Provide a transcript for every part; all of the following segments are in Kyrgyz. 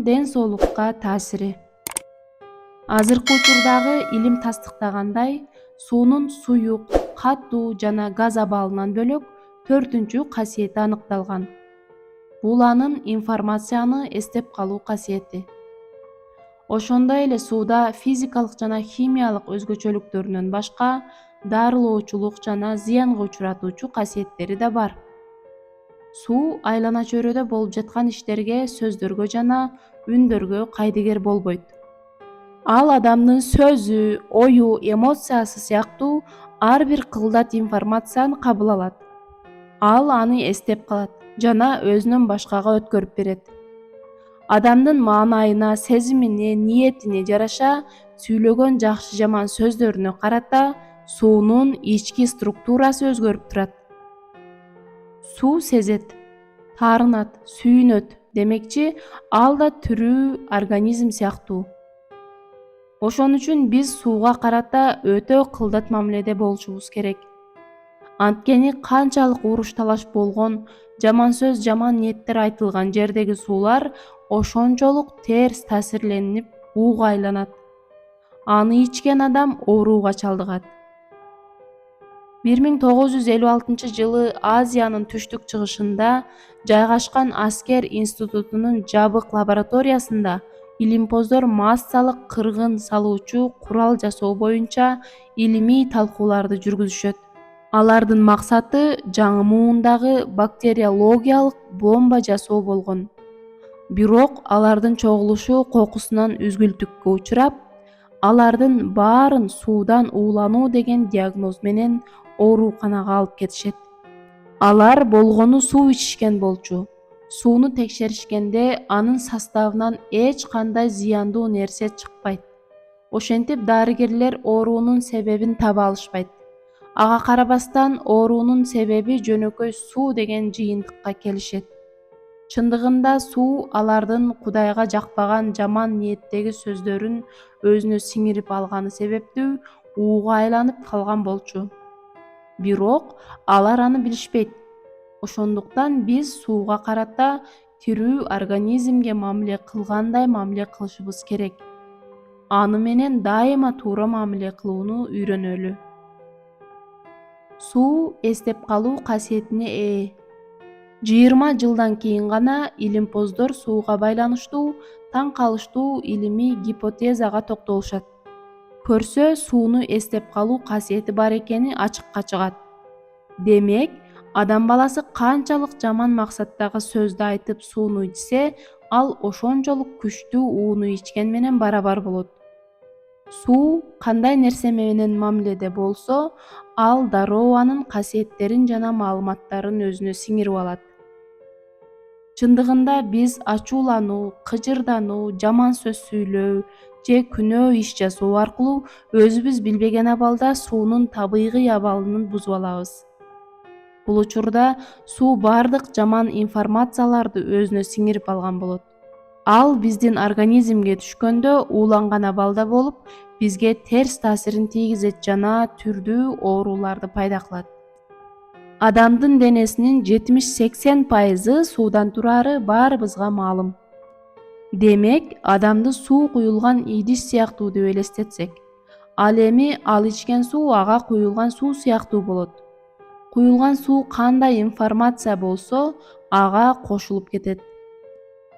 ден соолукка таасири. Азыркы учурдагы илим тастыктагандай, суунун суюк, катуу жана газ абалынан бөлөк 4-чү касиети аныкталган. Бул анын информацияны эстеп калуу касиети. Ошондой эле сууда физикалык жана химиялык өзгөчөлүктөрүнөн башка дарылоочулук жана зыянга учуратуучу касиеттери да бар. Суу айлана чөйрөдө болуп жаткан иштерге, сөздөргө жана үндөргө кайдыгер болбойт. Ал адамдын сөзү, ою, эмоциясы сыяктуу ар бир кылдат информацияны кабыл алат. Ал аны эстеп калат жана өзүнөн башкага өткөрүп берет. Адамдын маанайына, сезимине, ниетине жараша сүйлөгөн жакшы-жаман сөздөрүнө карата суунун ички структурасы өзгөрүп турат. Суу сезет, таарынат, сүйүнөт, демекчи ал да тирүү организм сыяктуу. Ошон үчүн биз сууга карата өтө кылдат мамиледе болушубуз керек. Анткени канчалык уруш талаш болгон, жаман сөз, жаман ниеттер айтылган жердеги суулар ошончолук терс таасирленип ууга айланат. Аны ичкен адам ооруга чалдыгат. 1956-жылы Азиянын түштүк-чыгышында жайгашкан аскер институтунун жабык лабораториясында илимпоздор массалык кыргын салуучу курал жасоо боюнча илимий талкууларды жүргүзүшөт. Алардын максаты жаңы муундагы бактериологиялык бомба жасоо болгон. Бирок алардын чогулушу кокусунан үзгүлтүккө учурап, алардын баарын суудан уулануу деген диагноз менен ооруканага алып кетишет. Алар болгону суу ичишкен болчу. Сууну текшеришкенде анын составынан эч кандай зыяндуу нерсе чыкпайт. Ошентип дарыгерлер оорунун себебин таба алышпайт. Ага карабастан оорунун себеби жөнөкөй суу деген жыйынтыкка келишет. Чындыгында суу алардын Кудайга жакпаган жаман ниеттеги сөздөрүн өзүнө сиңирип алганы себептүү ууга айланып калган болчу. Бирок алар аны билишпейт. Ошондуктан биз сууга карата тирүү организмге мамиле кылгандай мамиле кылышыбыз керек. Аны менен дайыма туура мамиле кылууну үйрөнөлү. Суу эстеп калуу касиетине ээ. 20 жылдан кийин гана илимпоздор сууга байланыштуу таң калыштуу илимий гипотезага токтолушат. Көрсө, сууну эстеп калуу касиети бар экени ачыкка чыгат. Демек, адам баласы канчалык жаман максаттагы сөздү айтып сууну ичсе, ал ошончолук күчтүү ууну ичкен менен барабар болот. Суу кандай нерсе менен мамиледе болсо, ал дароо анын касиеттерин жана маалыматтарын өзүнө сиңирип алат. Чындыгында биз ачуулануу, кыжырдануу, жаман сөз сүйлөө же күнөө иш жасоо аркылуу өзүбүз билбеген абалда суунун табигый абалын бузуп алабыз. Бул учурда суу бардык жаман информацияларды өзүнө сиңирип алган болот. Ал биздин организмге түшкөндө ууланган абалда болуп, бизге терс таасирин тийгизет жана түрдүү ооруларды пайда кылат. Адамдын денесинин 70-80% суудан турары баарыбызга маалым. Демек, адамды суу куюлган идиш сыяктуу деп элестетсек, ал эми ал ичкен суу ага куюлган суу сыяктуу болот. Куюлган суу кандай информация болсо, ага кошулуп кетет.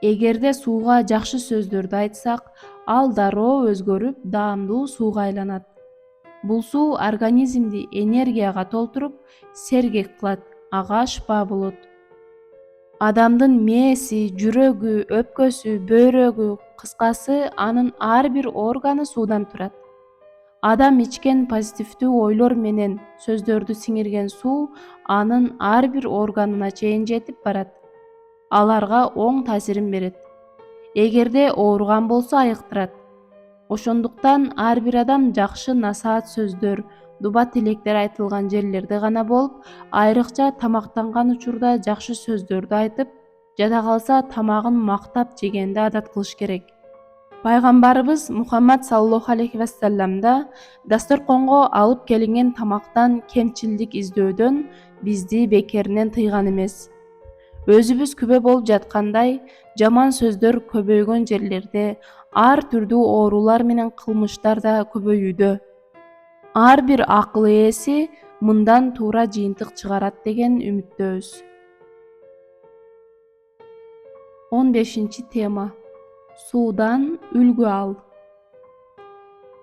Эгерде сууга жакшы сөздөрдү айтсак, ал дароо өзгөрүп, даамдуу сууга айланат. Бул суу организмди энергияга толтуруп, сергек кылат, ага шыпа болот. Адамдын мээси, жүрөгү, өпкөсү, бөйрөгү, кыскасы анын ар бир органы суудан турат. Адам ичкен позитивдүү ойлор менен сөздөрдү сиңирген суу анын ар бир органына чейин жетип барат. Аларга оң таасирин берет. Эгерде ооруган болсо айыктырат. Ошондуктан ар бир адам жакшы насаат сөздөр, дуба тилектер айтылган жерлерде гана болуп, айрыкча тамактанган учурда жакшы сөздөрдү айтып, жада калса тамагын мактап жегенди адат кылыш керек. Пайгамбарыбыз Мухаммад саллаллаху алейхи вассаламда дасторконго алып келинген тамактан кемчилдик издөөдөн бизди бекеринен тыйган эмес. Өзүбүз күбө болуп жаткандай, жаман сөздөр көбөйгөн жерлерде ар түрдүү оорулар менен кылмыштар да көбөйүүдө. Ар бир акыл ээси мындан туура жыйынтык чыгарат деген үмүттөбүз. 15-тема. Суудан үлгү ал.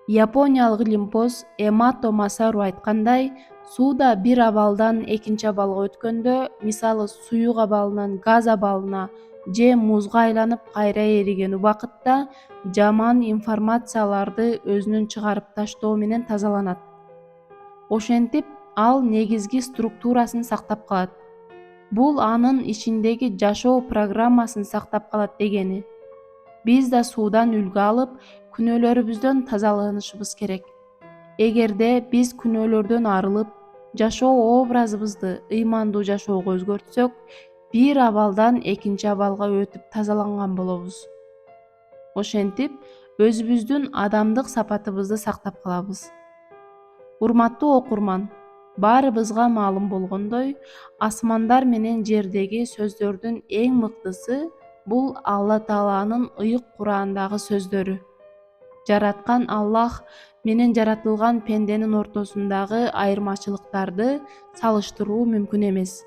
Япониялык илимпоз Эмато Масару айткандай, сууда бир абалдан экинчи абалга өткөндө, мисалы суюк абалынан газ абалына же музга айланып кайра эриген убакытта, жаман информацияларды өзүнөн чыгарып таштоо менен тазаланат. Ошентип, ал негизги структурасын сактап калат. Бул анын ичиндеги жашоо программасын сактап калат дегени. Биз да суудан үлгү алып, күнөөлөрүбүздөн тазаланышыбыз керек. Эгерде биз күнөөлөрдөн арылып, жашоо образыбызды ыймандуу жашоого өзгөртсөк, бир абалдан экинчи абалга өтүп тазаланган болобуз. Ошентип, өзүбүздүн адамдык сапатыбызды сактап калабыз. Урматтуу окурман, баарыбызга маалым болгондой, асмандар менен жердеги сөздөрдүн эң мыктысы бул Алла Тааланын ыйык Курандагы сөздөрү. Жараткан Аллах менен жаратылган пенденин ортосундагы айырмачылыктарды салыштыруу мүмкүн эмес.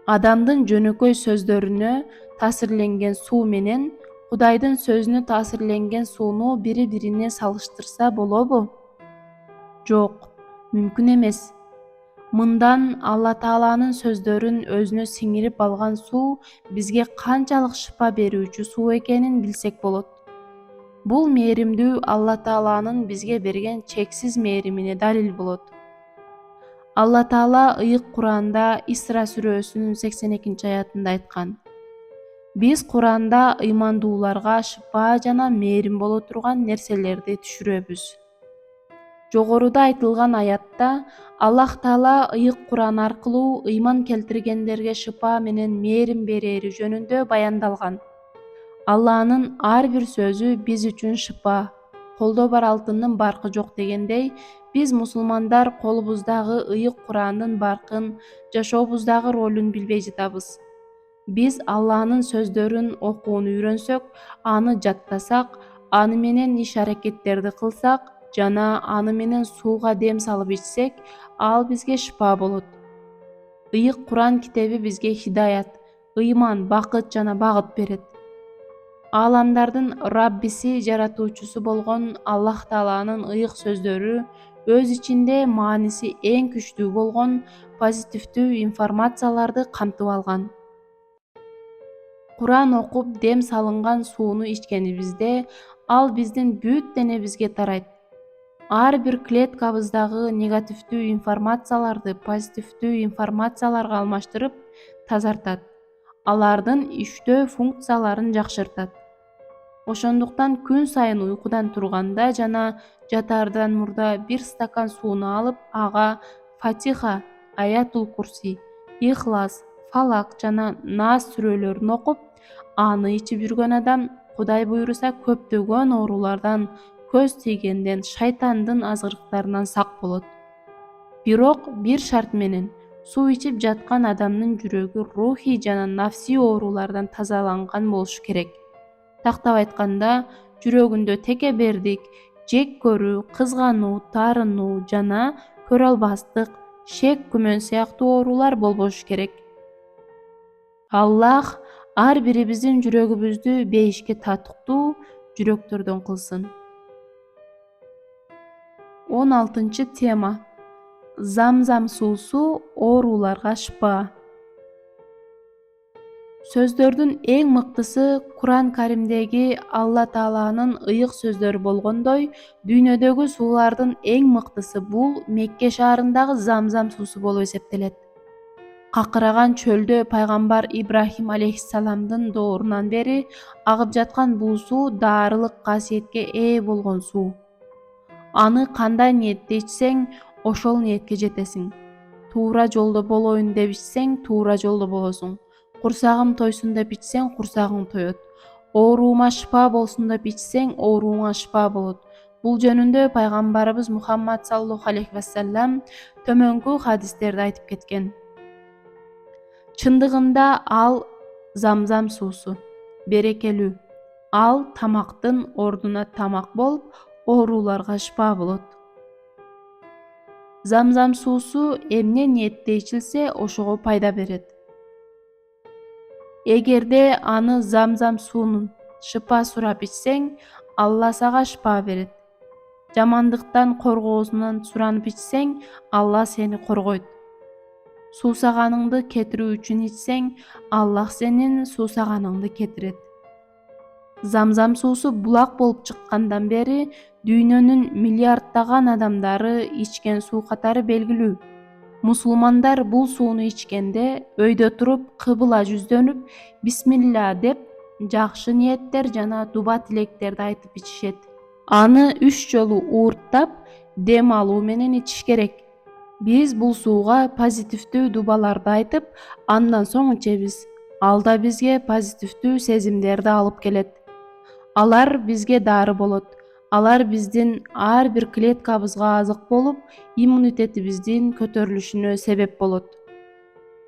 Адамдын жөнөкөй сөздөрүнө таасирленген суу менен Кудайдын сөзүнө таасирленген сууну бири-бирине салыштырса болобу? Жок, мүмкүн эмес. Мындан Алла Тааланын сөздөрүн өзүнө сиңирип алган суу бизге канчалык шыпа берүүчү суу экенин билсек болот. Бул мээримдүү Алла Тааланын бизге берген чексиз мээримине далил болот. Алла Таала ыйык Куранда Исра сүрөсүнүн 82-аятында айткан: Биз Куранда ыймандууларга шыпа жана мээрим боло турган нерселерди түшүрөбүз. Жогоруда айтылган аятта Аллах Таала ыйык Куран аркылуу ыйман келтиргендерге шыпа менен мээрим берери жөнүндө баяндалган. Алланын ар бир сөзү биз үчүн шыпа, колдо бар алтындын баркы жок дегендей, биз мусулмандар колубуздагы ыйык Курандын баркын жашообуздагы ролун билбей жатабыз. Биз Алланын сөздөрүн окууну үйрөнсөк, аны жаттасак, аны менен иш-аракеттерди кылсак жана аны менен сууга дем салып ичсек, ал бизге шыпа болот. Ыйык Куран китеби бизге хидаят, ыйман, бакыт жана багыт берет. Ааламдардын Раббиси, жаратуучусу болгон Аллах Тааланын ыйык сөздөрү өз ичинде мааниси эң күчтүү болгон позитивдүү информацияларды камтып алган. Куран окуп дем салынган сууну ичкенибизде, ал биздин бүт денебизге тарайт. Ар бир клеткабыздагы негативдүү информацияларды позитивдүү информацияларга алмаштырып, тазартат. Алардын иштөө функцияларын жакшыртат. Ошондуктан күн сайын уйкудан турганда жана жатаардан мурда бир стакан сууну алып, ага Фатиха, Аятул Курси, Ихлас, Фалак жана Нас сүрөлөрүн окуп, аны ичип жүргөн адам, Кудай буйруса, көптөгөн оорулардан, көз тийгенден, шайтандын азгырыктарынан сак болот. Бирок бир шарт менен: суу ичип жаткан адамдын жүрөгү рухий жана нафсий оорулардан тазаланган болушу керек. Тактап айтканда, жүрөгүндө текебердик, жек көрүү, кызгануу, таарынуу жана көрө албастык, шек, күмөн сыяктуу оорулар болбошу керек. Аллах ар бирибиздин жүрөгүбүздү бейишке татыктуу жүрөктөрдөн кылсын. 16-тема. Замзам суусу ооруларга шыпа. Сөздөрдүн эң мыктысы Куран Каримдеги Алла Тааланын ыйык сөздөрү болгондой, дүйнөдөгү суулардын эң мыктысы бул Мекке шаарындагы Замзам суусу болуп эсептелет. Какыраган чөлдө пайгамбар Ибрахим алейхиссаламдын доорунан бери агып жаткан бул суу даарылык касиетке ээ болгон суу. Аны кандай ниетте ичсең, ошол ниетке жетесиң. Туура жолдо болоюн деп ичсең, туура жолдо болосуң. Курсагым тойсун деп ичсең, курсагың тоет. Ооруума шыпа болсун деп ичсең, оорууңа шыпа болот. Бул жөнүндө пайгамбарыбыз Мухаммад саллаллаху алейхи вассалам төмөнкү хадистерде айтып кеткен. Чындыгында ал Замзам суусу берекелүү. Ал тамактын ордуна тамак болуп, ооруларга шыпа болот. Замзам суусу эмне ниетте ичилсе, ошого пайда берет. Эгерде аны замзам суунун шыпа сурап ичсең, Алла сага шыпа берет. Жамандыктан коргоосунан суранып ичсең, Алла сени коргойт. Суусаганыңды кетирүү үчүн ичсең, Аллах сенин суусаганыңды кетирет. Замзам суусу булак болуп чыккандан бери дүйнөнүн миллиарддаган адамдары ичкен суу катары белгилүү. Мусулмандар бул сууну ичкенде өйдө туруп кыбыла жүздөнүп, бисмилла деп жакшы ниеттер жана дуба тилектерди айтып ичишет. Аны 3 жолу уурттап, дем алуу менен ичиш керек. Биз бул сууга позитивдүү дубаларды айтып, андан соң ичебиз. Ал да бизге позитивдүү сезимдерди алып келет. Алар бизге дары болот. Алар биздин ар бир клеткабызга азык болуп, иммунитетибиздин көтөрүлүшүнө себеп болот.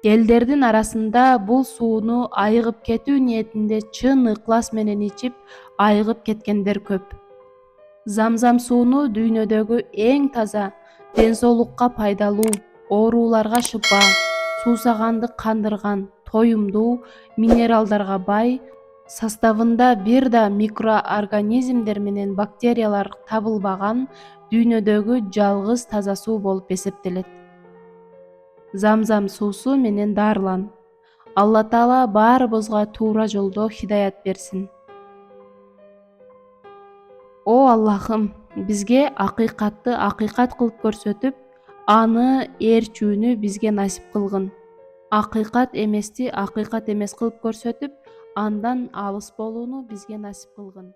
Элдердин арасында бул сууну айыгып кетүү ниетинде чын ыклас менен ичип, айыгып кеткендер көп. Замзам сууну дүйнөдөгү эң таза, ден соолукка пайдалуу, ооруларга шыпа, суусаганды кандырган, тоюмдуу, минералдарга бай, составында бир да микроорганизмдер менен бактериялар табылбаган дүйнөдөгү жалгыз таза суу болуп эсептелет. Замзам суусу менен дарылан. Алла Таала баарыбызга туура жолдо хидаят берсин. О Аллахым, бизге акыйкатты акыйкат кылып көрсөтүп, аны ээрчүүнү бизге насип кылгын. Акыйкат эмести акыйкат эмес кылып көрсөтүп, андан алыс болууну бизге насип кылгын.